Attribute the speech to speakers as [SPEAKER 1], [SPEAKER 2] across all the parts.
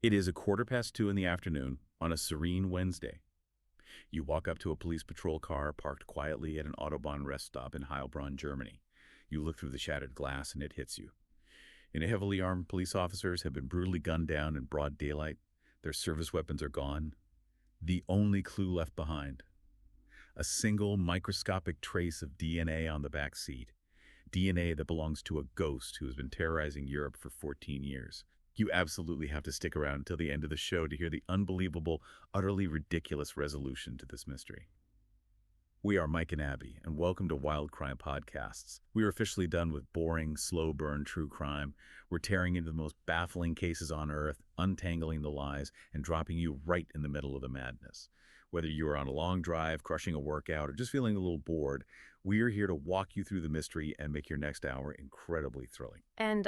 [SPEAKER 1] It is 2:15 in the afternoon on a serene Wednesday. You walk up to a police patrol car parked quietly at an Autobahn rest stop in Heilbronn, Germany. You look through the shattered glass and it hits you. Heavily armed police officers have been brutally gunned down in broad daylight. Their service weapons are gone. The only clue left behind: a single microscopic trace of DNA on the back seat. DNA that belongs to a ghost who has been terrorizing Europe for 14 years. You absolutely have to stick around until the end of the show to hear the unbelievable, utterly ridiculous resolution to this mystery. We are Mike and Abby, and welcome to Wild Crime Podcasts. We are officially done with boring, slow-burn true crime. We're tearing into the most baffling cases on Earth, untangling the lies, and dropping you right in the middle of the madness. Whether you are on a long drive, crushing a workout, or just feeling a little bored, we are here to walk you through the mystery and make your next hour incredibly thrilling.
[SPEAKER 2] And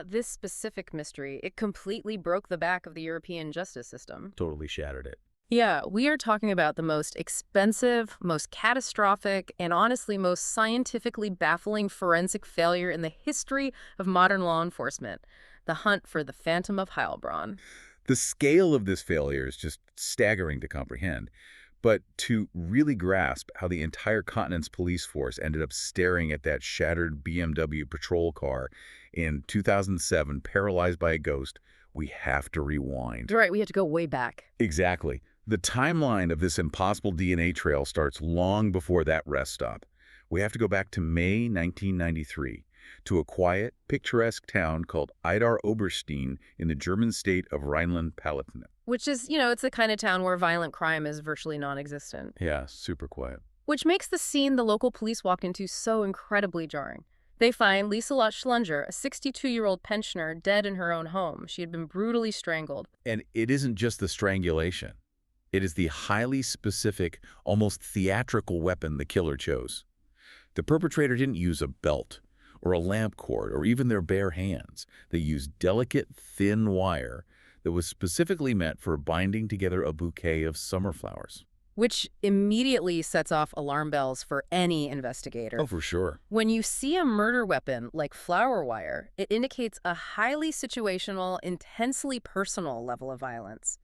[SPEAKER 2] this specific mystery, it completely broke the back of the European justice system.
[SPEAKER 1] Totally shattered it.
[SPEAKER 2] Yeah, we are talking about the most expensive, most catastrophic, and honestly most scientifically baffling forensic failure in the history of modern law enforcement: the hunt for the Phantom of Heilbronn.
[SPEAKER 1] The scale of this failure is just staggering to comprehend. But to really grasp how the entire continent's police force ended up staring at that shattered BMW patrol car in 2007, paralyzed by a ghost, we have to rewind.
[SPEAKER 2] Right, we had to go way back.
[SPEAKER 1] Exactly. The timeline of this impossible DNA trail starts long before that rest stop. We have to go back to May 1993, to a quiet, picturesque town called Idar Oberstein in the German state of Rhineland-Palatinate.
[SPEAKER 2] Which is, it's the kind of town where violent crime is virtually non-existent.
[SPEAKER 1] Yeah, super quiet.
[SPEAKER 2] Which makes the scene the local police walk into so incredibly jarring. They find Lieselot Schlunger, a 62-year-old pensioner, dead in her own home. She had been brutally strangled.
[SPEAKER 1] And it isn't just the strangulation. It is the highly specific, almost theatrical weapon the killer chose. The perpetrator didn't use a belt or a lamp cord or even their bare hands. They used delicate, thin wire that was specifically meant for binding together a bouquet of summer flowers.
[SPEAKER 2] Which immediately sets off alarm bells for any investigator.
[SPEAKER 1] Oh, for sure.
[SPEAKER 2] When you see a murder weapon like flower wire, it indicates a highly situational, intensely personal level of violence.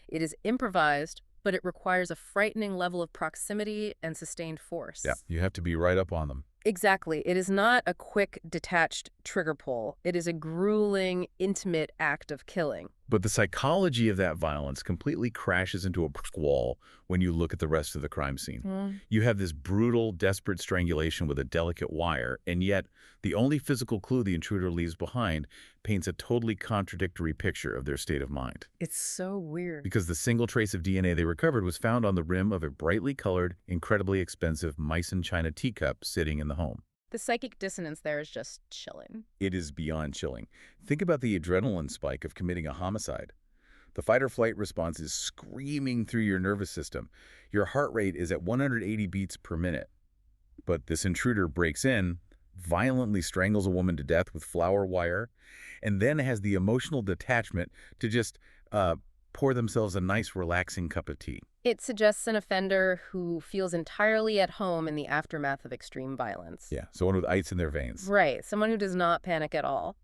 [SPEAKER 2] It is improvised, but it requires a frightening level of proximity and sustained force.
[SPEAKER 1] Yeah, you have to be right up on them.
[SPEAKER 2] Exactly. It is not a quick, detached trigger pull. It is a grueling, intimate act of killing.
[SPEAKER 1] But the psychology of that violence completely crashes into a brick wall when you look at the rest of the crime scene. You have this brutal, desperate strangulation with a delicate wire, and yet the only physical clue the intruder leaves behind paints a totally contradictory picture of their state of mind.
[SPEAKER 2] It's so weird.
[SPEAKER 1] Because the single trace of DNA they recovered was found on the rim of a brightly colored, incredibly expensive Meissen china teacup sitting in the home.
[SPEAKER 2] The psychic dissonance there is just chilling.
[SPEAKER 1] It is beyond chilling. Think about the adrenaline spike of committing a homicide. The fight-or-flight response is screaming through your nervous system. Your heart rate is at 180 beats per minute. But this intruder breaks in, violently strangles a woman to death with flower wire, and then has the emotional detachment to just pour themselves a nice, relaxing cup of tea.
[SPEAKER 2] It suggests an offender who feels entirely at home in the aftermath of extreme violence.
[SPEAKER 1] Yeah, someone with ice in their veins.
[SPEAKER 2] Right, someone who does not panic at all.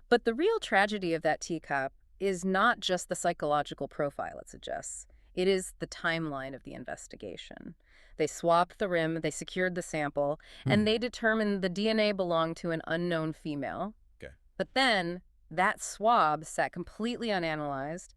[SPEAKER 2] But the real tragedy of that teacup is not just the psychological profile it suggests. It is the timeline of the investigation. They swapped the rim, they secured the sample, and they determined the DNA belonged to an unknown female.
[SPEAKER 1] Okay.
[SPEAKER 2] But then, that swab sat completely unanalyzed,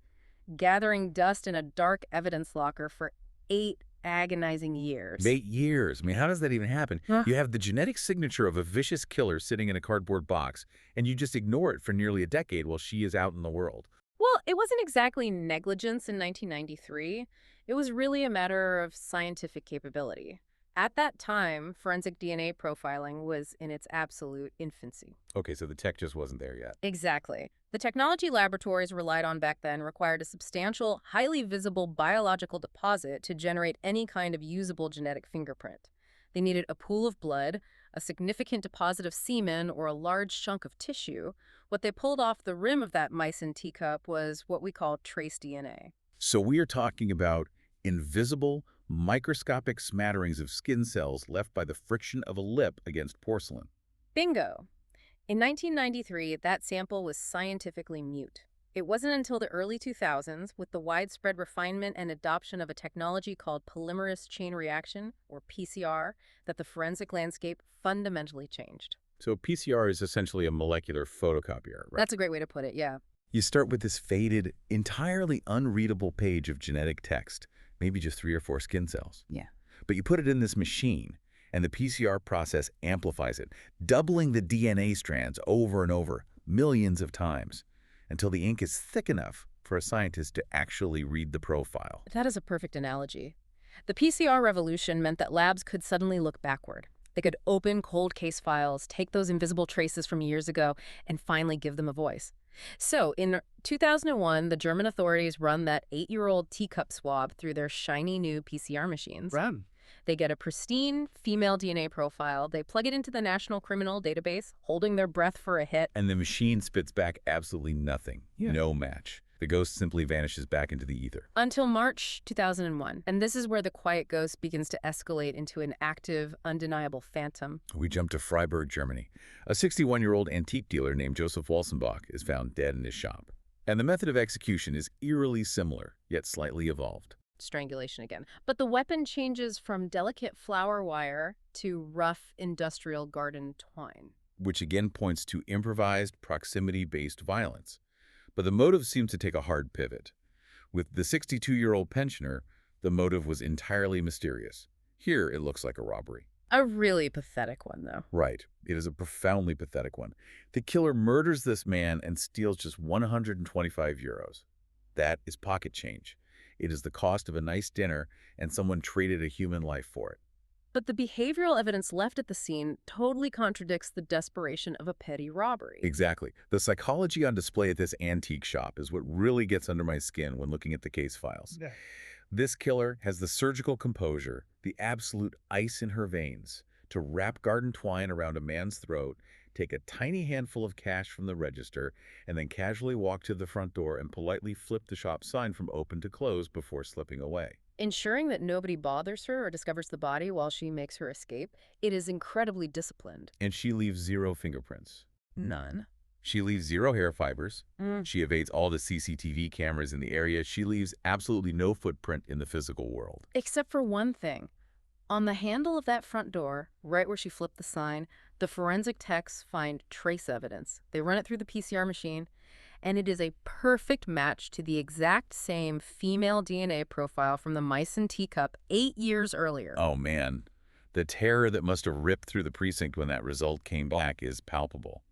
[SPEAKER 2] gathering dust in a dark evidence locker for 8 agonizing years.
[SPEAKER 1] 8 years. I mean, how does that even happen? You have the genetic signature of a vicious killer sitting in a cardboard box, and you just ignore it for nearly a decade while she is out in the world.
[SPEAKER 2] Well, it wasn't exactly negligence in 1993. It was really a matter of scientific capability. At that time, forensic DNA profiling was in its absolute infancy.
[SPEAKER 1] Okay, so the tech just wasn't there yet.
[SPEAKER 2] Exactly. The technology laboratories relied on back then required a substantial, highly visible biological deposit to generate any kind of usable genetic fingerprint. They needed a pool of blood, a significant deposit of semen, or a large chunk of tissue. What they pulled off the rim of that Meissen teacup was what we call trace DNA.
[SPEAKER 1] So we are talking about invisible, microscopic smatterings of skin cells left by the friction of a lip against porcelain.
[SPEAKER 2] Bingo! In 1993, that sample was scientifically mute. It wasn't until the early 2000s, with the widespread refinement and adoption of a technology called polymerase chain reaction, or PCR, that the forensic landscape fundamentally changed.
[SPEAKER 1] So PCR is essentially a molecular photocopier, right?
[SPEAKER 2] That's a great way to put it, yeah.
[SPEAKER 1] You start with this faded, entirely unreadable page of genetic text, maybe just 3 or 4 skin cells.
[SPEAKER 2] Yeah.
[SPEAKER 1] But you put it in this machine, and the PCR process amplifies it, doubling the DNA strands over and over, millions of times, until the ink is thick enough for a scientist to actually read the profile.
[SPEAKER 2] That is a perfect analogy. The PCR revolution meant that labs could suddenly look backward. They could open cold case files, take those invisible traces from years ago, and finally give them a voice. So, in 2001, the German authorities run that 8-year-old Teacup swab through their shiny new PCR machines.
[SPEAKER 3] Run.
[SPEAKER 2] They get a pristine female DNA profile. They plug it into the National Criminal Database, holding their breath for a hit.
[SPEAKER 1] And the machine spits back absolutely nothing.
[SPEAKER 3] Yeah.
[SPEAKER 1] No match. The ghost simply vanishes back into the ether.
[SPEAKER 2] Until March 2001. And this is where the quiet ghost begins to escalate into an active, undeniable phantom.
[SPEAKER 1] We jump to Freiburg, Germany. A 61-year-old antique dealer named Joseph Walsenbach is found dead in his shop. And the method of execution is eerily similar, yet slightly evolved.
[SPEAKER 2] Strangulation again. But the weapon changes from delicate flower wire to rough industrial garden twine.
[SPEAKER 1] Which again points to improvised, proximity-based violence. But the motive seems to take a hard pivot. With the 62-year-old pensioner, the motive was entirely mysterious. Here, it looks like a robbery.
[SPEAKER 2] A really pathetic one, though.
[SPEAKER 1] Right. It is a profoundly pathetic one. The killer murders this man and steals just 125 euros. That is pocket change. It is the cost of a nice dinner, and someone traded a human life for it.
[SPEAKER 2] But the behavioral evidence left at the scene totally contradicts the desperation of a petty robbery.
[SPEAKER 1] Exactly. The psychology on display at this antique shop is what really gets under my skin when looking at the case files.
[SPEAKER 3] Yeah.
[SPEAKER 1] This killer has the surgical composure, the absolute ice in her veins, to wrap garden twine around a man's throat, take a tiny handful of cash from the register, and then casually walk to the front door and politely flip the shop sign from open to close before slipping away.
[SPEAKER 2] Ensuring that nobody bothers her or discovers the body while she makes her escape, it is incredibly disciplined.
[SPEAKER 1] And she leaves 0 fingerprints.
[SPEAKER 3] None.
[SPEAKER 1] She leaves 0 hair fibers. She evades all the CCTV cameras in the area. She leaves absolutely no footprint in the physical world.
[SPEAKER 2] Except for one thing. On the handle of that front door, right where she flipped the sign, the forensic techs find trace evidence. They run it through the PCR machine, and it is a perfect match to the exact same female DNA profile from the Meissen teacup 8 years earlier.
[SPEAKER 1] Oh, man. The terror that must have ripped through the precinct when that result came back is palpable.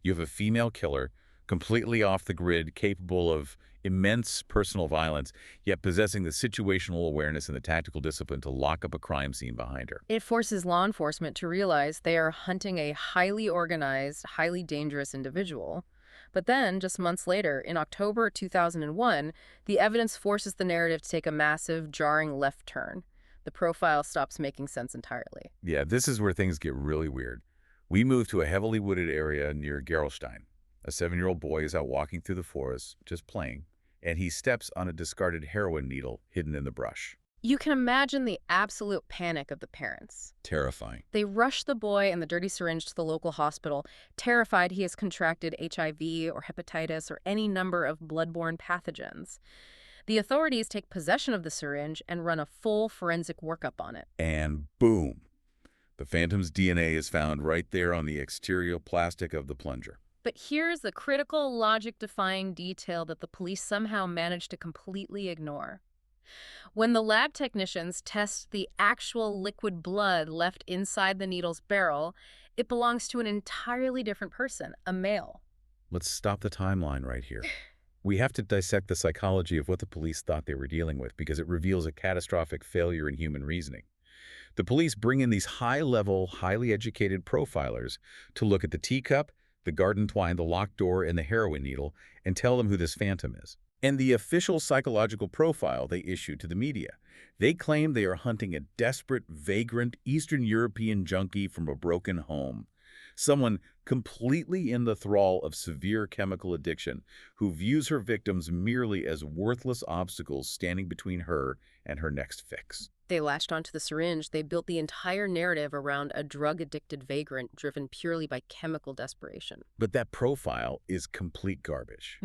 [SPEAKER 1] You have a female killer, completely off the grid, capable of immense personal violence, yet possessing the situational awareness and the tactical discipline to lock up a crime scene behind her.
[SPEAKER 2] It forces law enforcement to realize they are hunting a highly organized, highly dangerous individual. But then, just months later, in October 2001, the evidence forces the narrative to take a massive, jarring left turn. The profile stops making sense entirely.
[SPEAKER 1] Yeah, this is where things get really weird. We move to a heavily wooded area near Gerolstein. A 7-year-old boy is out walking through the forest, just playing, and he steps on a discarded heroin needle hidden in the brush.
[SPEAKER 2] You can imagine the absolute panic of the parents.
[SPEAKER 1] Terrifying.
[SPEAKER 2] They rush the boy and the dirty syringe to the local hospital, terrified he has contracted HIV or hepatitis or any number of bloodborne pathogens. The authorities take possession of the syringe and run a full forensic workup on it.
[SPEAKER 1] And boom! The phantom's DNA is found right there on the exterior plastic of the plunger.
[SPEAKER 2] But here's the critical, logic-defying detail that the police somehow managed to completely ignore. When the lab technicians test the actual liquid blood left inside the needle's barrel, it belongs to an entirely different person, a male.
[SPEAKER 1] Let's stop the timeline right here. We have to dissect the psychology of what the police thought they were dealing with because it reveals a catastrophic failure in human reasoning. The police bring in these high-level, highly educated profilers to look at the teacup, the garden twine, the locked door, and the heroin needle, and tell them who this phantom is. And the official psychological profile they issue to the media. They claim they are hunting a desperate, vagrant Eastern European junkie from a broken home. Someone completely in the thrall of severe chemical addiction who views her victims merely as worthless obstacles standing between her and her next fix.
[SPEAKER 2] They latched onto the syringe. They built the entire narrative around a drug-addicted vagrant driven purely by chemical desperation.
[SPEAKER 1] But that profile is complete garbage.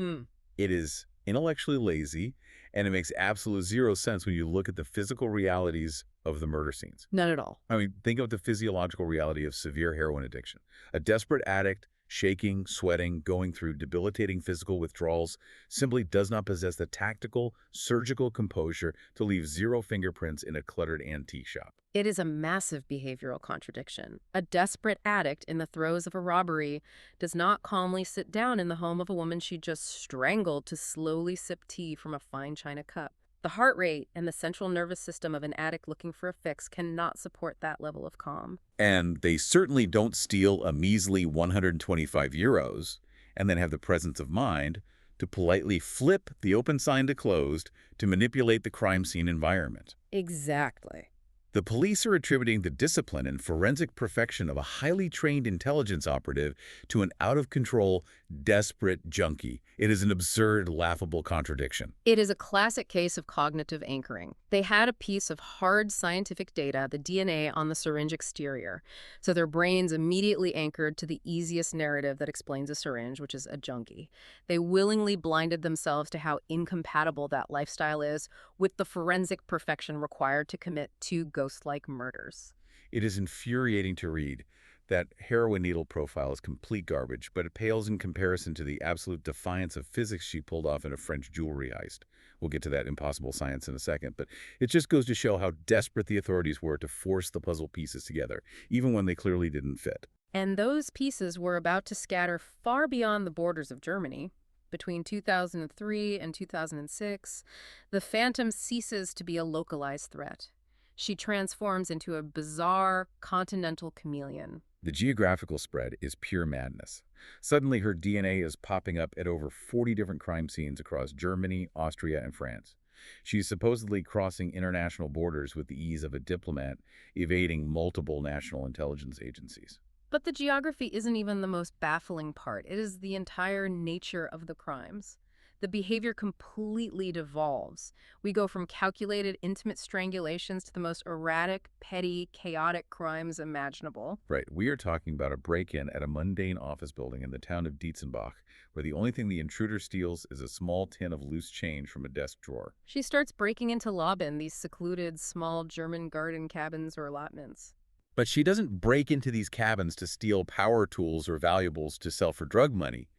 [SPEAKER 1] It is intellectually lazy, and it makes absolute zero sense when you look at the physical realities of the murder scenes.
[SPEAKER 2] None at all.
[SPEAKER 1] I mean, think of the physiological reality of severe heroin addiction. A desperate addict, shaking, sweating, going through debilitating physical withdrawals, simply does not possess the tactical, surgical composure to leave zero fingerprints in a cluttered antique shop.
[SPEAKER 2] It is a massive behavioral contradiction. A desperate addict in the throes of a robbery does not calmly sit down in the home of a woman she just strangled to slowly sip tea from a fine china cup. The heart rate and the central nervous system of an addict looking for a fix cannot support that level of calm.
[SPEAKER 1] And they certainly don't steal a measly 125 euros and then have the presence of mind to politely flip the open sign to closed to manipulate the crime scene environment.
[SPEAKER 2] Exactly.
[SPEAKER 1] The police are attributing the discipline and forensic perfection of a highly trained intelligence operative to an out-of-control, desperate junkie. It is an absurd, laughable contradiction.
[SPEAKER 2] It is a classic case of cognitive anchoring. They had a piece of hard scientific data, the DNA on the syringe exterior, so their brains immediately anchored to the easiest narrative that explains a syringe, which is a junkie. They willingly blinded themselves to how incompatible that lifestyle is with the forensic perfection required to commit two ghost-like murders.
[SPEAKER 1] It is infuriating to read. That heroin needle profile is complete garbage, but it pales in comparison to the absolute defiance of physics she pulled off in a French jewelry heist. We'll get to that impossible science in a second, but it just goes to show how desperate the authorities were to force the puzzle pieces together, even when they clearly didn't fit.
[SPEAKER 2] And those pieces were about to scatter far beyond the borders of Germany. Between 2003 and 2006, the Phantom ceases to be a localized threat. She transforms into a bizarre, continental chameleon.
[SPEAKER 1] The geographical spread is pure madness. Suddenly, her DNA is popping up at over 40 different crime scenes across Germany, Austria, and France. She's supposedly crossing international borders with the ease of a diplomat, evading multiple national intelligence agencies.
[SPEAKER 2] But the geography isn't even the most baffling part. It is the entire nature of the crimes. The behavior completely devolves. We go from calculated, intimate strangulations to the most erratic, petty, chaotic crimes imaginable.
[SPEAKER 1] Right, we are talking about a break-in at a mundane office building in the town of Dietzenbach, where the only thing the intruder steals is a small tin of loose change from a desk drawer.
[SPEAKER 2] She starts breaking into Laben, these secluded, small German garden cabins or allotments.
[SPEAKER 1] But she doesn't break into these cabins to steal power tools or valuables to sell for drug money.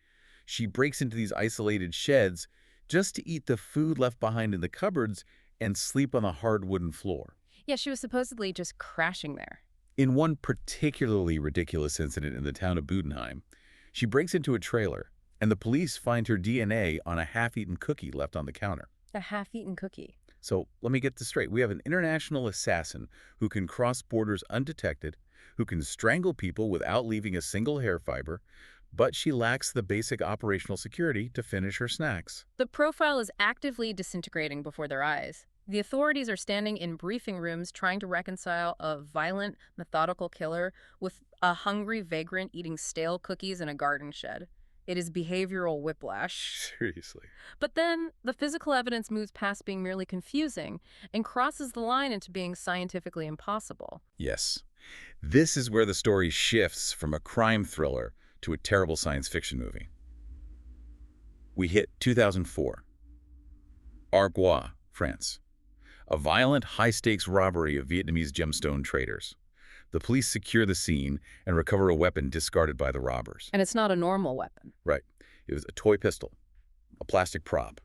[SPEAKER 1] She breaks into these isolated sheds just to eat the food left behind in the cupboards and sleep on the hard wooden floor.
[SPEAKER 2] Yeah, she was supposedly just crashing there.
[SPEAKER 1] In one particularly ridiculous incident in the town of Budenheim, she breaks into a trailer, and the police find her DNA on a half-eaten cookie left on the counter.
[SPEAKER 2] A half-eaten cookie.
[SPEAKER 1] So let me get this straight. We have an international assassin who can cross borders undetected, who can strangle people without leaving a single hair fiber, but she lacks the basic operational security to finish her snacks.
[SPEAKER 2] The profile is actively disintegrating before their eyes. The authorities are standing in briefing rooms trying to reconcile a violent, methodical killer with a hungry vagrant eating stale cookies in a garden shed. It is behavioral whiplash.
[SPEAKER 1] Seriously.
[SPEAKER 2] But then, the physical evidence moves past being merely confusing and crosses the line into being scientifically impossible.
[SPEAKER 1] Yes. This is where the story shifts from a crime thriller to a terrible science fiction movie. We hit 2004. Arbois, France. A violent, high-stakes robbery of Vietnamese gemstone traders. The police secure the scene and recover a weapon discarded by the robbers.
[SPEAKER 2] And it's not a normal weapon.
[SPEAKER 1] Right. It was a toy pistol, a plastic prop.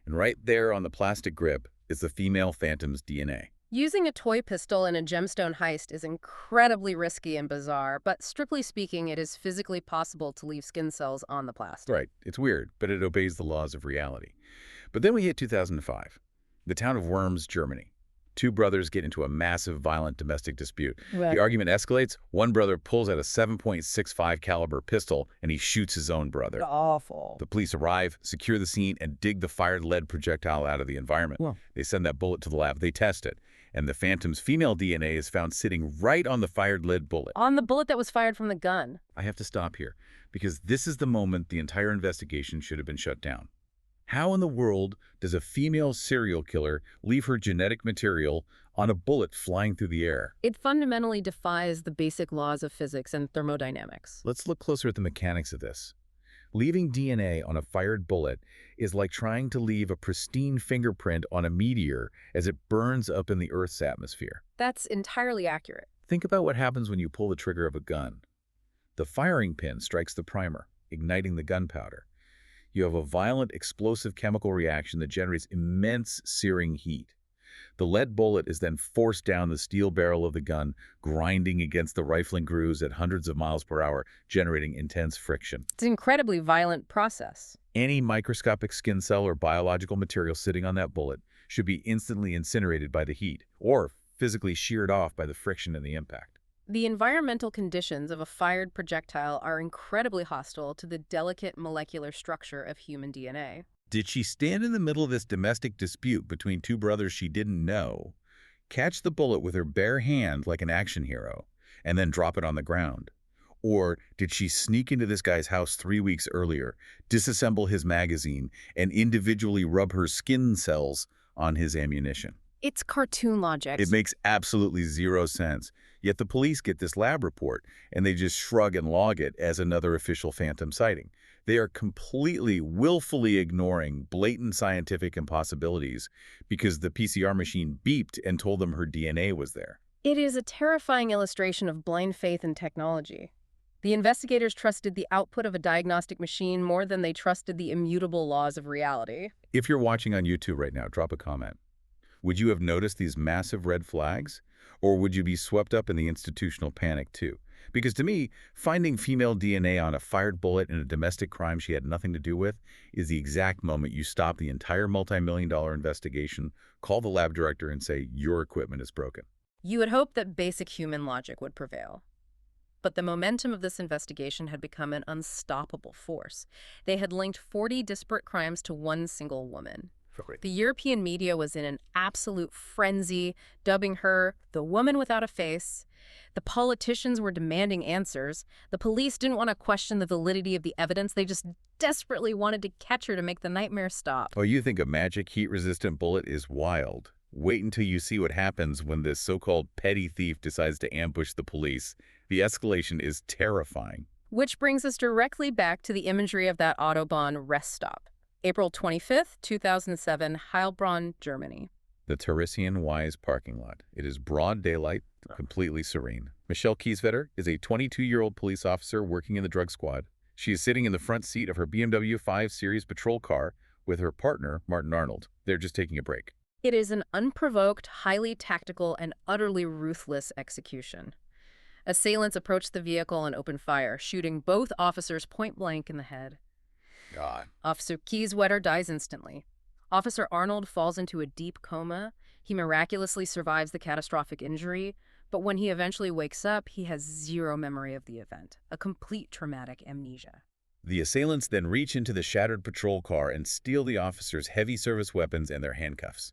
[SPEAKER 1] And right there on the plastic grip is the female Phantom's DNA.
[SPEAKER 2] Using a toy pistol in a gemstone heist is incredibly risky and bizarre, but strictly speaking, it is physically possible to leave skin cells on the plastic.
[SPEAKER 1] Right. It's weird, but it obeys the laws of reality. But then we hit 2005, the town of Worms, Germany. Two brothers get into a massive, violent domestic dispute.
[SPEAKER 2] Right.
[SPEAKER 1] The argument escalates. One brother pulls out a 7.65 caliber pistol, and he shoots his own brother.
[SPEAKER 2] Awful.
[SPEAKER 1] The police arrive, secure the scene, and dig the fired lead projectile out of the environment.
[SPEAKER 2] Whoa.
[SPEAKER 1] They send that bullet to the lab. They test it, and the Phantom's female DNA is found sitting right on the fired lead bullet.
[SPEAKER 2] On the bullet that was fired from the gun.
[SPEAKER 1] I have to stop here, because this is the moment the entire investigation should have been shut down. How in the world does a female serial killer leave her genetic material on a bullet flying through the air?
[SPEAKER 2] It fundamentally defies the basic laws of physics and thermodynamics.
[SPEAKER 1] Let's look closer at the mechanics of this. Leaving DNA on a fired bullet is like trying to leave a pristine fingerprint on a meteor as it burns up in the Earth's atmosphere.
[SPEAKER 2] That's entirely accurate.
[SPEAKER 1] Think about what happens when you pull the trigger of a gun. The firing pin strikes the primer, igniting the gunpowder. You have a violent, explosive chemical reaction that generates immense searing heat. The lead bullet is then forced down the steel barrel of the gun, grinding against the rifling grooves at hundreds of miles per hour, generating intense friction.
[SPEAKER 2] It's an incredibly violent process.
[SPEAKER 1] Any microscopic skin cell or biological material sitting on that bullet should be instantly incinerated by the heat, or physically sheared off by the friction and the impact.
[SPEAKER 2] The environmental conditions of a fired projectile are incredibly hostile to the delicate molecular structure of human DNA.
[SPEAKER 1] Did she stand in the middle of this domestic dispute between two brothers she didn't know, catch the bullet with her bare hand like an action hero, and then drop it on the ground? Or did she sneak into this guy's house 3 weeks earlier, disassemble his magazine, and individually rub her skin cells on his ammunition?
[SPEAKER 2] It's cartoon logic.
[SPEAKER 1] It makes absolutely zero sense. Yet the police get this lab report, and they just shrug and log it as another official phantom sighting. They are completely, willfully ignoring blatant scientific impossibilities because the PCR machine beeped and told them her DNA was there.
[SPEAKER 2] It is a terrifying illustration of blind faith in technology. The investigators trusted the output of a diagnostic machine more than they trusted the immutable laws of reality.
[SPEAKER 1] If you're watching on YouTube right now, drop a comment. Would you have noticed these massive red flags? Or would you be swept up in the institutional panic too? Because to me, finding female DNA on a fired bullet in a domestic crime she had nothing to do with is the exact moment you stop the entire multi-million-dollar investigation, call the lab director and say, your equipment is broken.
[SPEAKER 2] You would hope that basic human logic would prevail. But the momentum of this investigation had become an unstoppable force. They had linked 40 disparate crimes to one single woman. The European media was in an absolute frenzy, dubbing her the woman without a face. The politicians were demanding answers. The police didn't want to question the validity of the evidence. They just desperately wanted to catch her to make the nightmare stop.
[SPEAKER 1] Oh, you think a magic heat-resistant bullet is wild? Wait until you see what happens when this so-called petty thief decides to ambush the police. The escalation is terrifying.
[SPEAKER 2] Which brings us directly back to the imagery of that Autobahn rest stop. April 25th, 2007, Heilbronn, Germany.
[SPEAKER 1] The Theresienwiese parking lot. It is broad daylight, completely serene. Michelle Kieswetter is a 22-year-old police officer working in the drug squad. She is sitting in the front seat of her BMW 5 Series patrol car with her partner, Martin Arnold. They're just taking a break.
[SPEAKER 2] It is an unprovoked, highly tactical, and utterly ruthless execution. Assailants approach the vehicle and open fire, shooting both officers point-blank in the head.
[SPEAKER 1] God.
[SPEAKER 2] Officer Kieswetter dies instantly. Officer Arnold falls into a deep coma. He miraculously survives the catastrophic injury, but when he eventually wakes up, he has zero memory of the event, a complete traumatic amnesia.
[SPEAKER 1] The assailants then reach into the shattered patrol car and steal the officers' heavy service weapons and their handcuffs.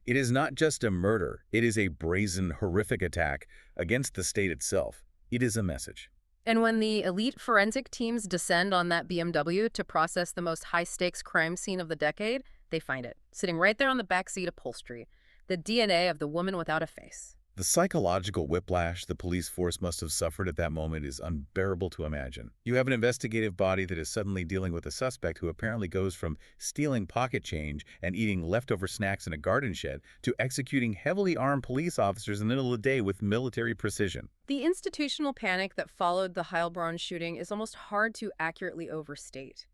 [SPEAKER 1] It is not just a murder, it is a brazen, horrific attack against the state itself. It is a message.
[SPEAKER 2] And when the elite forensic teams descend on that BMW to process the most high-stakes crime scene of the decade, they find it, sitting right there on the backseat upholstery, the DNA of the woman without a face.
[SPEAKER 1] The psychological whiplash the police force must have suffered at that moment is unbearable to imagine. You have an investigative body that is suddenly dealing with a suspect who apparently goes from stealing pocket change and eating leftover snacks in a garden shed to executing heavily armed police officers in the middle of the day with military precision.
[SPEAKER 2] The institutional panic that followed the Heilbronn shooting is almost hard to accurately overstate.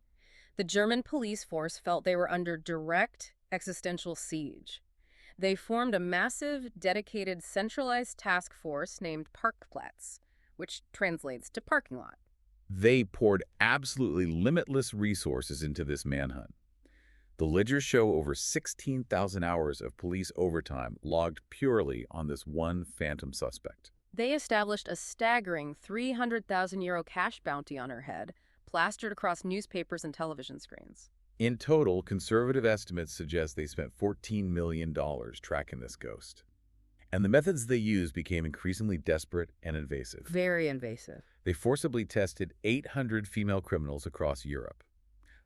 [SPEAKER 2] The German police force felt they were under direct existential siege. They formed a massive, dedicated, centralized task force named Parkplatz, which translates to parking lot.
[SPEAKER 1] They poured absolutely limitless resources into this manhunt. The ledgers show over 16,000 hours of police overtime logged purely on this one phantom suspect.
[SPEAKER 2] They established a staggering €300,000 cash bounty on her head, plastered across newspapers and television screens.
[SPEAKER 1] In total, conservative estimates suggest they spent $14 million tracking this ghost. And the methods they used became increasingly desperate and invasive.
[SPEAKER 2] Very invasive.
[SPEAKER 1] They forcibly tested 800 female criminals across Europe.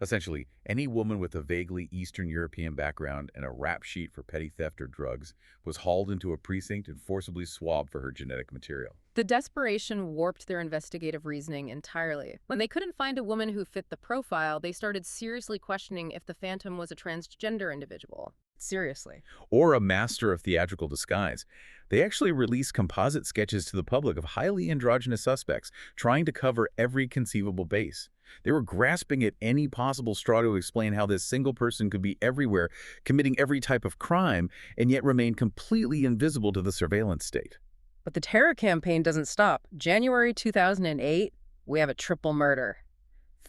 [SPEAKER 1] Essentially, any woman with a vaguely Eastern European background and a rap sheet for petty theft or drugs was hauled into a precinct and forcibly swabbed for her genetic material.
[SPEAKER 2] The desperation warped their investigative reasoning entirely. When they couldn't find a woman who fit the profile, they started seriously questioning if the phantom was a transgender individual. Seriously.
[SPEAKER 1] Or a master of theatrical disguise. They actually released composite sketches to the public of highly androgynous suspects, trying to cover every conceivable base. They were grasping at any possible straw to explain how this single person could be everywhere, committing every type of crime, and yet remain completely invisible to the surveillance state.
[SPEAKER 2] But the terror campaign doesn't stop. January 2008, we have a triple murder.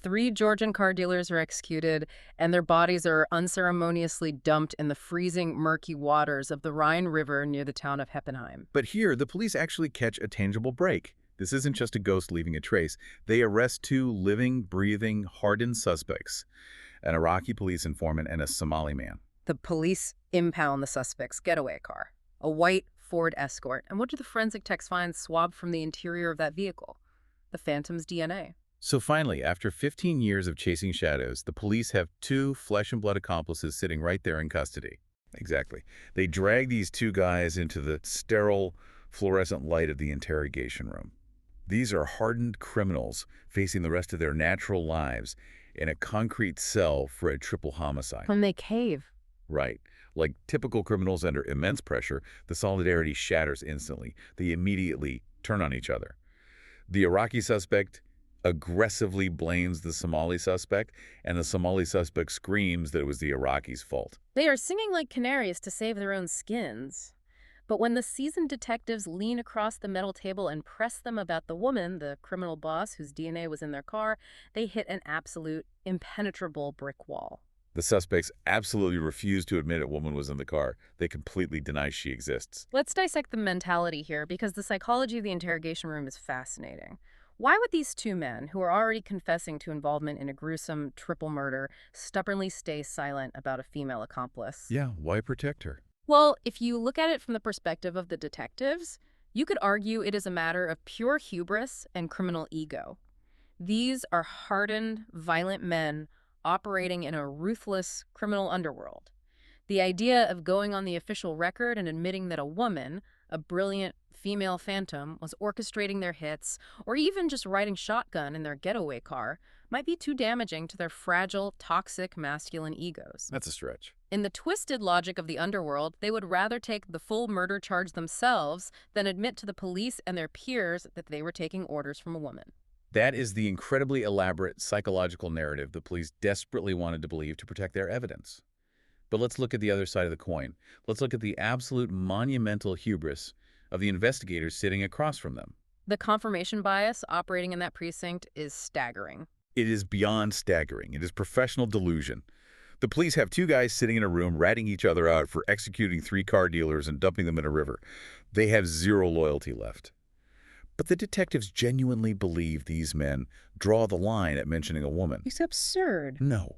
[SPEAKER 2] 3 Georgian car dealers are executed, and their bodies are unceremoniously dumped in the freezing, murky waters of the Rhine River near the town of Heppenheim.
[SPEAKER 1] But here, the police actually catch a tangible break. This isn't just a ghost leaving a trace. They arrest 2 living, breathing, hardened suspects, an Iraqi police informant and a Somali man.
[SPEAKER 2] The police impound the suspect's getaway car, a white Ford Escort. And what do the forensic techs find swabbed from the interior of that vehicle? The phantom's DNA.
[SPEAKER 1] So finally, after 15 years of chasing shadows, the police have 2 flesh-and-blood accomplices sitting right there in custody. Exactly. They drag these 2 guys into the sterile, fluorescent light of the interrogation room. These are hardened criminals facing the rest of their natural lives in a concrete cell for a triple homicide.
[SPEAKER 2] When they cave.
[SPEAKER 1] Right. Like typical criminals under immense pressure, the solidarity shatters instantly. They immediately turn on each other. The Iraqi suspect aggressively blames the Somali suspect, and the Somali suspect screams that it was the Iraqi's fault.
[SPEAKER 2] They are singing like canaries to save their own skins. But when the seasoned detectives lean across the metal table and press them about the woman, the criminal boss whose DNA was in their car, they hit an absolute, impenetrable brick wall.
[SPEAKER 1] The suspects absolutely refuse to admit a woman was in the car. They completely deny she exists.
[SPEAKER 2] Let's dissect the mentality here, because the psychology of the interrogation room is fascinating. Why would these 2 men, who are already confessing to involvement in a gruesome triple murder, stubbornly stay silent about a female accomplice?
[SPEAKER 1] Yeah, why protect her?
[SPEAKER 2] Well, if you look at it from the perspective of the detectives, you could argue it is a matter of pure hubris and criminal ego. These are hardened, violent men operating in a ruthless criminal underworld. The idea of going on the official record and admitting that a woman, a brilliant female phantom, was orchestrating their hits, or even just riding shotgun in their getaway car, might be too damaging to their fragile, toxic, masculine egos.
[SPEAKER 1] That's a stretch.
[SPEAKER 2] In the twisted logic of the underworld, they would rather take the full murder charge themselves than admit to the police and their peers that they were taking orders from a woman.
[SPEAKER 1] That is the incredibly elaborate psychological narrative the police desperately wanted to believe to protect their evidence. But let's look at the other side of the coin. Let's look at the absolute monumental hubris of the investigators sitting across from them.
[SPEAKER 2] The confirmation bias operating in that precinct is staggering.
[SPEAKER 1] It is beyond staggering. It is professional delusion. The police have 2 guys sitting in a room ratting each other out for executing 3 car dealers and dumping them in a river. They have 0 loyalty left. But the detectives genuinely believe these men draw the line at mentioning a woman.
[SPEAKER 2] It's absurd.
[SPEAKER 1] No.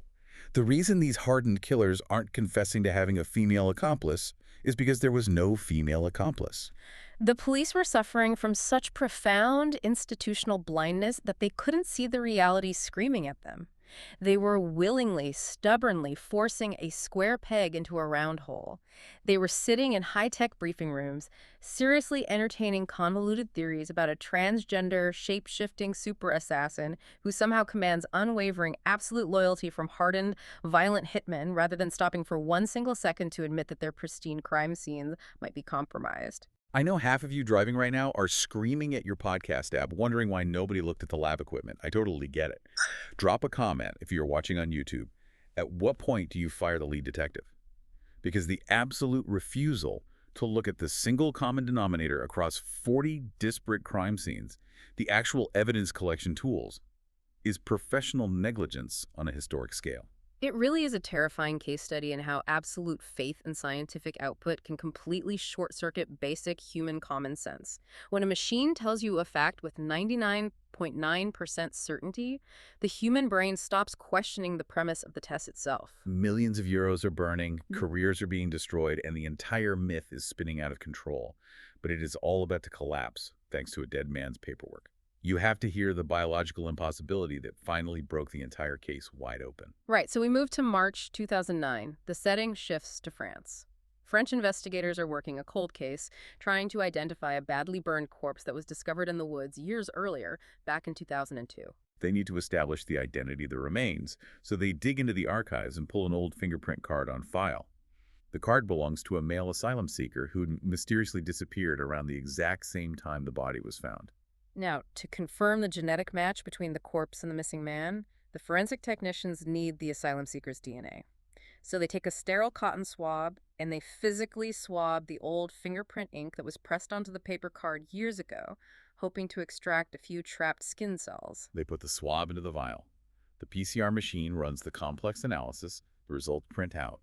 [SPEAKER 1] The reason these hardened killers aren't confessing to having a female accomplice is because there was no female accomplice.
[SPEAKER 2] The police were suffering from such profound institutional blindness that they couldn't see the reality screaming at them. They were willingly, stubbornly forcing a square peg into a round hole. They were sitting in high-tech briefing rooms, seriously entertaining convoluted theories about a transgender, shape-shifting super assassin who somehow commands unwavering, absolute loyalty from hardened, violent hitmen rather than stopping for 1 single second to admit that their pristine crime scenes might be compromised.
[SPEAKER 1] I know half of you driving right now are screaming at your podcast app, wondering why nobody looked at the lab equipment. I totally get it. Drop a comment if you're watching on YouTube. At what point do you fire the lead detective? Because the absolute refusal to look at the single common denominator across 40 disparate crime scenes, the actual evidence collection tools, is professional negligence on a historic scale.
[SPEAKER 2] It really is a terrifying case study in how absolute faith in scientific output can completely short-circuit basic human common sense. When a machine tells you a fact with 99.9% certainty, the human brain stops questioning the premise of the test itself.
[SPEAKER 1] Millions of euros are burning, careers are being destroyed, and the entire myth is spinning out of control. But it is all about to collapse thanks to a dead man's paperwork. You have to hear the biological impossibility that finally broke the entire case wide open.
[SPEAKER 2] Right, so we move to March 2009. The setting shifts to France. French investigators are working a cold case, trying to identify a badly burned corpse that was discovered in the woods years earlier, back in 2002.
[SPEAKER 1] They need to establish the identity of the remains, so they dig into the archives and pull an old fingerprint card on file. The card belongs to a male asylum seeker who mysteriously disappeared around the exact same time the body was found.
[SPEAKER 2] Now, to confirm the genetic match between the corpse and the missing man, the forensic technicians need the asylum seeker's DNA. So they take a sterile cotton swab and they physically swab the old fingerprint ink that was pressed onto the paper card years ago, hoping to extract a few trapped skin cells.
[SPEAKER 1] They put the swab into the vial. The PCR machine runs the complex analysis, the results print out.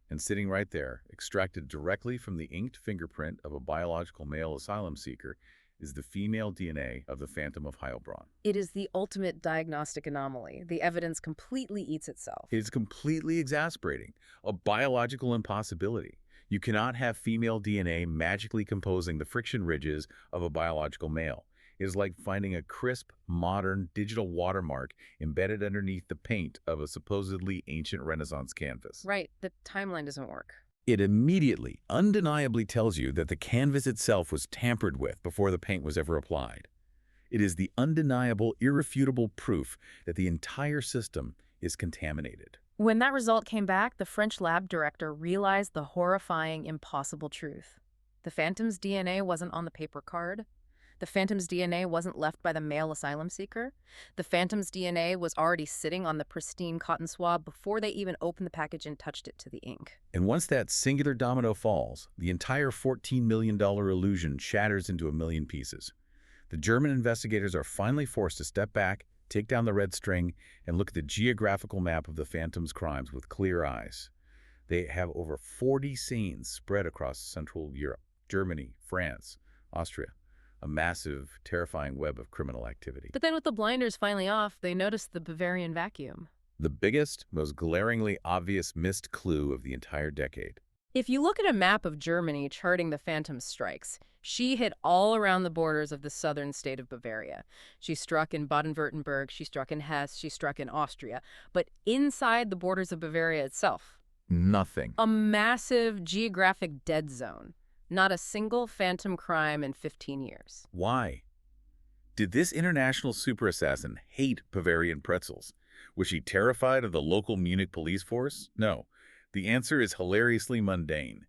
[SPEAKER 1] And sitting right there, extracted directly from the inked fingerprint of a biological male asylum seeker, is the female DNA of the Phantom of Heilbronn.
[SPEAKER 2] It is the ultimate diagnostic anomaly. The evidence completely eats itself.
[SPEAKER 1] It is completely exasperating, a biological impossibility. You cannot have female DNA magically composing the friction ridges of a biological male. It is like finding a crisp, modern, digital watermark embedded underneath the paint of a supposedly ancient Renaissance canvas.
[SPEAKER 2] Right, the timeline doesn't work.
[SPEAKER 1] It immediately, undeniably tells you that the canvas itself was tampered with before the paint was ever applied. It is the undeniable, irrefutable proof that the entire system is contaminated.
[SPEAKER 2] When that result came back, the French lab director realized the horrifying, impossible truth. The Phantom's DNA wasn't on the paper card. The Phantom's DNA wasn't left by the male asylum seeker. The Phantom's DNA was already sitting on the pristine cotton swab before they even opened the package and touched it to the ink.
[SPEAKER 1] And once that singular domino falls, the entire $14 million illusion shatters into a million pieces. The German investigators are finally forced to step back, take down the red string, and look at the geographical map of the Phantom's crimes with clear eyes. They have over 40 scenes spread across Central Europe, Germany, France, Austria. A massive, terrifying web of criminal activity.
[SPEAKER 2] But then with the blinders finally off, they noticed the Bavarian Vacuum.
[SPEAKER 1] The biggest, most glaringly obvious missed clue of the entire decade.
[SPEAKER 2] If you look at a map of Germany charting the Phantom's strikes, she hit all around the borders of the southern state of Bavaria. She struck in Baden-Württemberg, she struck in Hesse, she struck in Austria. But inside the borders of Bavaria itself,
[SPEAKER 1] nothing.
[SPEAKER 2] A massive geographic dead zone. Not a single phantom crime in 15 years.
[SPEAKER 1] Why? Did this international super assassin hate Bavarian pretzels? Was she terrified of the local Munich police force? No. The answer is hilariously mundane.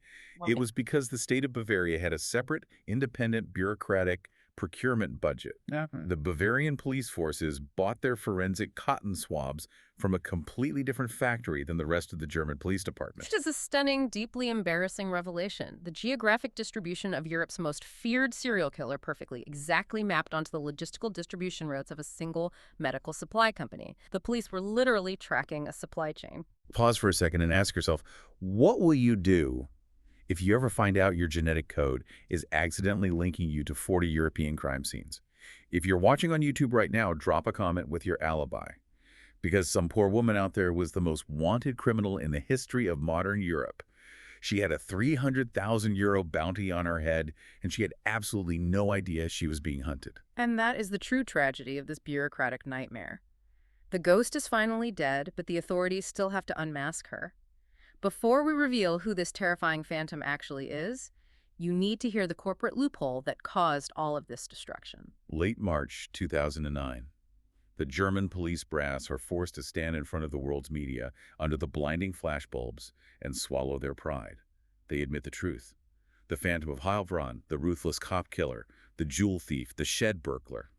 [SPEAKER 1] It was because the state of Bavaria had a separate, independent, bureaucratic procurement budget. The Bavarian police forces bought their forensic cotton swabs from a completely different factory than the rest of the German police department.
[SPEAKER 2] Which is a stunning, deeply embarrassing revelation. The geographic distribution of Europe's most feared serial killer perfectly, exactly mapped onto the logistical distribution routes of a single medical supply company. The police were literally tracking a supply chain.
[SPEAKER 1] Pause for a second and ask yourself, what will you do if you ever find out your genetic code is accidentally linking you to 40 European crime scenes? If you're watching on YouTube right now, drop a comment with your alibi. Because some poor woman out there was the most wanted criminal in the history of modern Europe. She had a 300,000 euro bounty on her head, and she had absolutely no idea she was being hunted.
[SPEAKER 2] And that is the true tragedy of this bureaucratic nightmare. The ghost is finally dead, but the authorities still have to unmask her. Before we reveal who this terrifying phantom actually is, you need to hear the corporate loophole that caused all of this destruction.
[SPEAKER 1] Late March 2009. The German police brass are forced to stand in front of the world's media under the blinding flashbulbs and swallow their pride. They admit the truth. The Phantom of Heilbronn, the ruthless cop killer, the jewel thief, the shed burglar.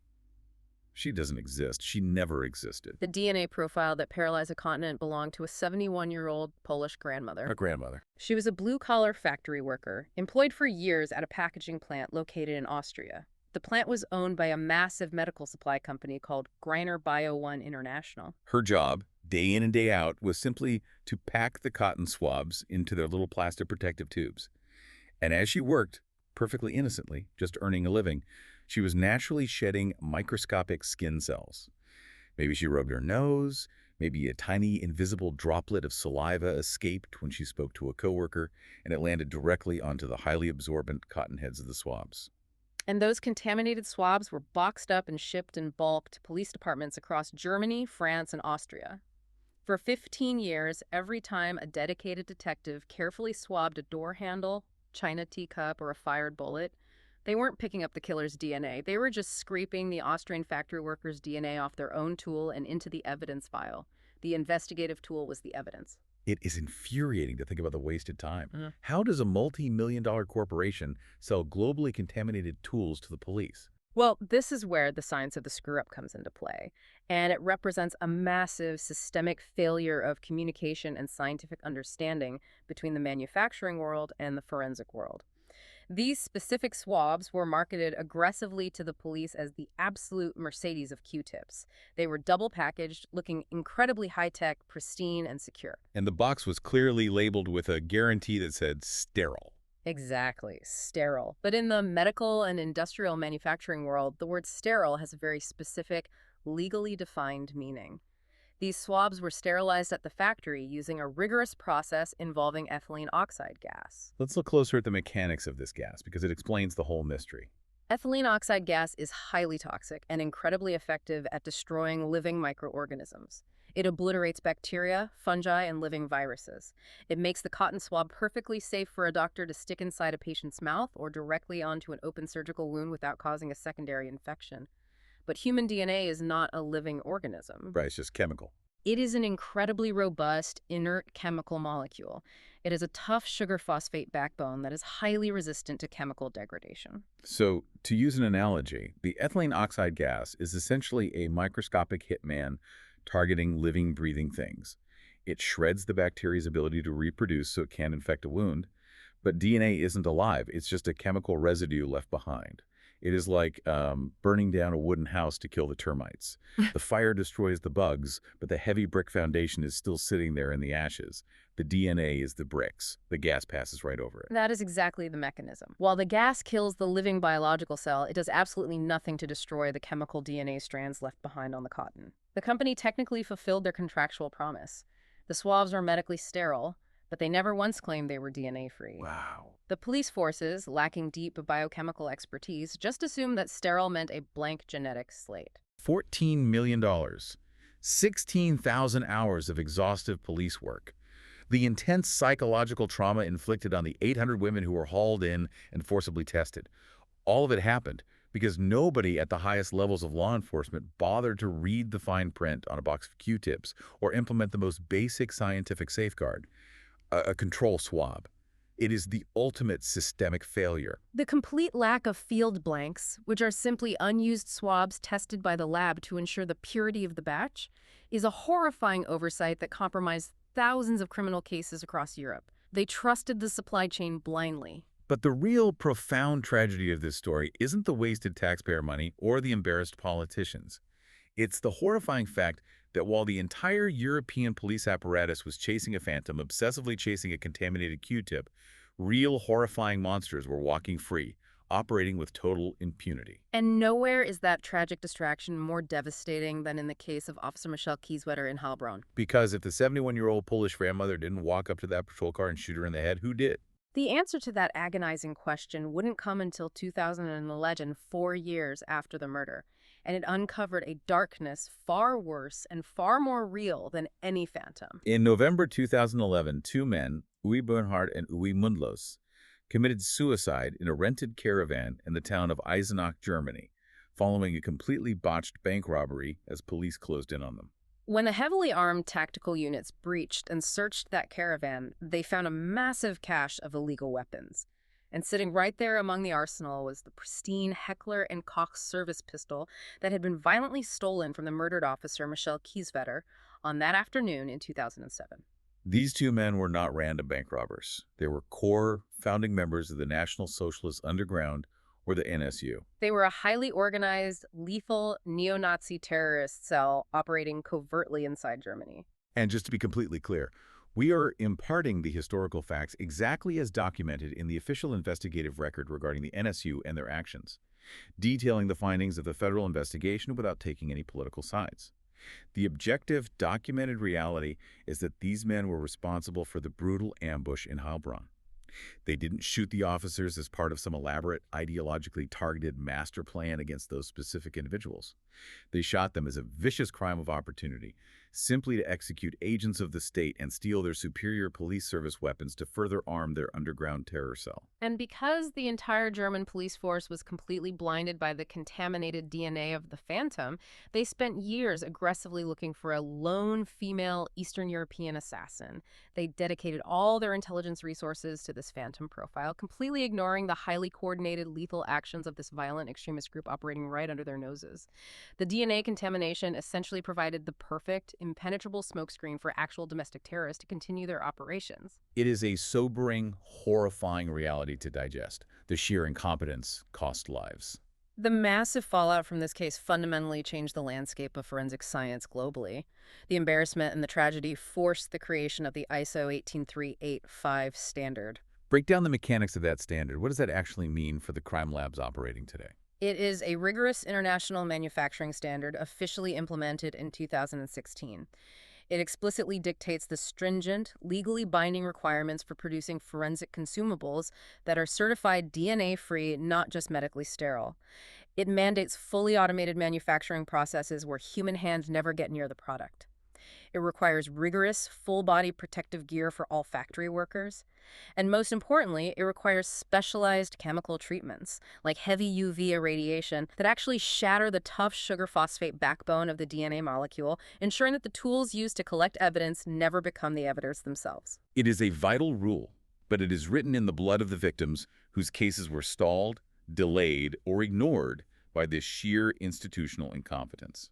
[SPEAKER 1] She doesn't exist. She never existed.
[SPEAKER 2] The DNA profile that paralyzed a continent belonged to a 71-year-old Polish grandmother.
[SPEAKER 1] Her grandmother.
[SPEAKER 2] She was a blue-collar factory worker, employed for years at a packaging plant located in Austria. The plant was owned by a massive medical supply company called Greiner Bio 1 International.
[SPEAKER 1] Her job, day in and day out, was simply to pack the cotton swabs into their little plastic protective tubes. And as she worked, perfectly innocently, just earning a living, she was naturally shedding microscopic skin cells. Maybe she rubbed her nose, maybe a tiny invisible droplet of saliva escaped when she spoke to a coworker, and it landed directly onto the highly absorbent cotton heads of the swabs.
[SPEAKER 2] And those contaminated swabs were boxed up and shipped in bulk to police departments across Germany, France, and Austria. For 15 years, every time a dedicated detective carefully swabbed a door handle, china teacup, or a fired bullet, they weren't picking up the killer's DNA. They were just scraping the Austrian factory workers' DNA off their own tool and into the evidence file. The investigative tool was the evidence.
[SPEAKER 1] It is infuriating to think about the wasted time.
[SPEAKER 2] Mhm.
[SPEAKER 1] How does a multi-million-dollar corporation sell globally contaminated tools to the police?
[SPEAKER 2] Well, this is where the science of the screw-up comes into play, and it represents a massive systemic failure of communication and scientific understanding between the manufacturing world and the forensic world. These specific swabs were marketed aggressively to the police as the absolute Mercedes of Q-tips. They were double packaged, looking incredibly high-tech, pristine, and secure.
[SPEAKER 1] And the box was clearly labeled with a guarantee that said sterile.
[SPEAKER 2] Exactly, sterile. But in the medical and industrial manufacturing world, the word sterile has a very specific, legally defined meaning. These swabs were sterilized at the factory using a rigorous process involving ethylene oxide gas.
[SPEAKER 1] Let's look closer at the mechanics of this gas because it explains the whole mystery.
[SPEAKER 2] Ethylene oxide gas is highly toxic and incredibly effective at destroying living microorganisms. It obliterates bacteria, fungi, and living viruses. It makes the cotton swab perfectly safe for a doctor to stick inside a patient's mouth or directly onto an open surgical wound without causing a secondary infection. But human DNA is not a living organism.
[SPEAKER 1] Right, it's just chemical.
[SPEAKER 2] It is an incredibly robust, inert chemical molecule. It has a tough sugar phosphate backbone that is highly resistant to chemical degradation.
[SPEAKER 1] So, to use an analogy, the ethylene oxide gas is essentially a microscopic hitman targeting living, breathing things. It shreds the bacteria's ability to reproduce so it can't infect a wound, but DNA isn't alive. It's just a chemical residue left behind. It is like burning down a wooden house to kill the termites. The fire destroys the bugs, but the heavy brick foundation is still sitting there in the ashes. The DNA is the bricks. The gas passes right over it.
[SPEAKER 2] That is exactly the mechanism. While the gas kills the living biological cell, it does absolutely nothing to destroy the chemical DNA strands left behind on the cotton. The company technically fulfilled their contractual promise. The swabs are medically sterile, but they never once claimed they were DNA-free.
[SPEAKER 1] Wow.
[SPEAKER 2] The police forces, lacking deep biochemical expertise, just assumed that sterile meant a blank genetic slate.
[SPEAKER 1] $14 million. 16,000 hours of exhaustive police work. The intense psychological trauma inflicted on the 800 women who were hauled in and forcibly tested. All of it happened because nobody at the highest levels of law enforcement bothered to read the fine print on a box of Q-tips or implement the most basic scientific safeguard, a control swab. It is the ultimate systemic failure.
[SPEAKER 2] The complete lack of field blanks, which are simply unused swabs tested by the lab to ensure the purity of the batch, is a horrifying oversight that compromised thousands of criminal cases across Europe. They trusted the supply chain blindly.
[SPEAKER 1] But the real profound tragedy of this story isn't the wasted taxpayer money or the embarrassed politicians. It's the horrifying fact that while the entire European police apparatus was chasing a phantom, obsessively chasing a contaminated Q-tip, real horrifying monsters were walking free, operating with total impunity.
[SPEAKER 2] And nowhere is that tragic distraction more devastating than in the case of Officer Michelle Kieswetter in Heilbronn.
[SPEAKER 1] Because if the 71-year-old Polish grandmother didn't walk up to that patrol car and shoot her in the head, who did?
[SPEAKER 2] The answer to that agonizing question wouldn't come until 2011, 4 years after the murder, and it uncovered a darkness far worse and far more real than any phantom.
[SPEAKER 1] In November 2011, two men, Uwe Bernhard and Uwe Mundlos, committed suicide in a rented caravan in the town of Eisenach, Germany, following a completely botched bank robbery as police closed in on them.
[SPEAKER 2] When the heavily armed tactical units breached and searched that caravan, they found a massive cache of illegal weapons. And sitting right there among the arsenal was the pristine Heckler & Koch service pistol that had been violently stolen from the murdered officer Michelle Kieswetter on that afternoon in 2007.
[SPEAKER 1] These two men were not random bank robbers. They were core founding members of the National Socialist Underground, or the NSU.
[SPEAKER 2] They were a highly organized, lethal neo-Nazi terrorist cell operating covertly inside Germany.
[SPEAKER 1] And just to be completely clear, we are imparting the historical facts exactly as documented in the official investigative record regarding the NSU and their actions, detailing the findings of the federal investigation without taking any political sides. The objective, documented reality is that these men were responsible for the brutal ambush in Heilbronn. They didn't shoot the officers as part of some elaborate, ideologically targeted master plan against those specific individuals. They shot them as a vicious crime of opportunity, simply to execute agents of the state and steal their superior police service weapons to further arm their underground terror cell.
[SPEAKER 2] And because the entire German police force was completely blinded by the contaminated DNA of the Phantom, they spent years aggressively looking for a lone female Eastern European assassin. They dedicated all their intelligence resources to this Phantom profile, completely ignoring the highly coordinated lethal actions of this violent extremist group operating right under their noses. The DNA contamination essentially provided the perfect, impenetrable smokescreen for actual domestic terrorists to continue their operations.
[SPEAKER 1] It is a sobering, horrifying reality to digest. The sheer incompetence cost lives.
[SPEAKER 2] The massive fallout from this case fundamentally changed the landscape of forensic science globally. The embarrassment and the tragedy forced the creation of the ISO 18385 standard.
[SPEAKER 1] Break down the mechanics of that standard. What does that actually mean for the crime labs operating today?
[SPEAKER 2] It is a rigorous international manufacturing standard officially implemented in 2016. It explicitly dictates the stringent, legally binding requirements for producing forensic consumables that are certified DNA-free, not just medically sterile. It mandates fully automated manufacturing processes where human hands never get near the product. It requires rigorous, full-body protective gear for all factory workers. And most importantly, it requires specialized chemical treatments, like heavy UV irradiation, that actually shatter the tough sugar phosphate backbone of the DNA molecule, ensuring that the tools used to collect evidence never become the evidence themselves.
[SPEAKER 1] It is a vital rule, but it is written in the blood of the victims whose cases were stalled, delayed, or ignored by this sheer institutional incompetence.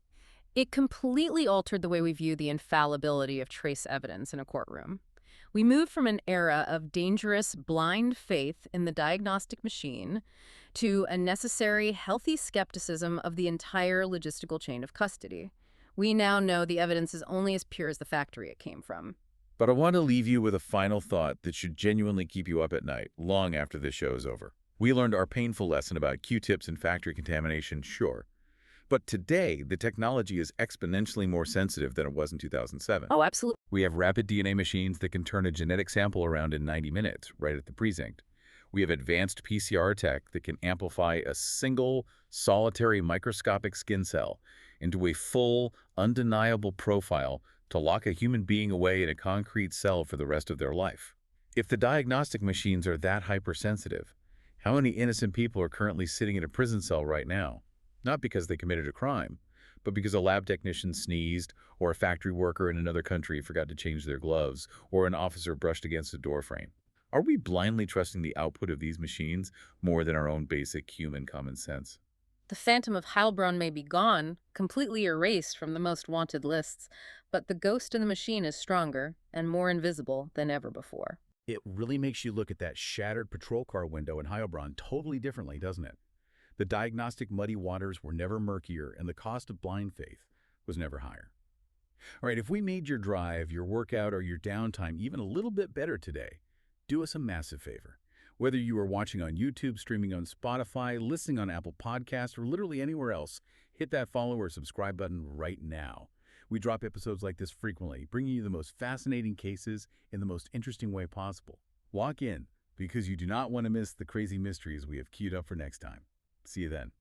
[SPEAKER 2] It completely altered the way we view the infallibility of trace evidence in a courtroom. We moved from an era of dangerous, blind faith in the diagnostic machine to a necessary, healthy skepticism of the entire logistical chain of custody. We now know the evidence is only as pure as the factory it came from.
[SPEAKER 1] But I want to leave you with a final thought that should genuinely keep you up at night, long after this show is over. We learned our painful lesson about Q-tips and factory contamination, sure. But today, the technology is exponentially more sensitive than it was in 2007.
[SPEAKER 2] Oh, absolutely.
[SPEAKER 1] We have rapid DNA machines that can turn a genetic sample around in 90 minutes, right at the precinct. We have advanced PCR tech that can amplify a single, solitary microscopic skin cell into a full, undeniable profile to lock a human being away in a concrete cell for the rest of their life. If the diagnostic machines are that hypersensitive, how many innocent people are currently sitting in a prison cell right now? Not because they committed a crime, but because a lab technician sneezed, or a factory worker in another country forgot to change their gloves, or an officer brushed against a doorframe. Are we blindly trusting the output of these machines more than our own basic human common sense?
[SPEAKER 2] The Phantom of Heilbronn may be gone, completely erased from the most wanted lists, but the ghost in the machine is stronger and more invisible than ever before.
[SPEAKER 1] It really makes you look at that shattered patrol car window in Heilbronn totally differently, doesn't it? The diagnostic muddy waters were never murkier, and the cost of blind faith was never higher. All right, if we made your drive, your workout, or your downtime even a little bit better today, do us a massive favor. Whether you are watching on YouTube, streaming on Spotify, listening on Apple Podcasts, or literally anywhere else, hit that follow or subscribe button right now. We drop episodes like this frequently, bringing you the most fascinating cases in the most interesting way possible. Lock in, because you do not want to miss the crazy mysteries we have queued up for next time. See you then.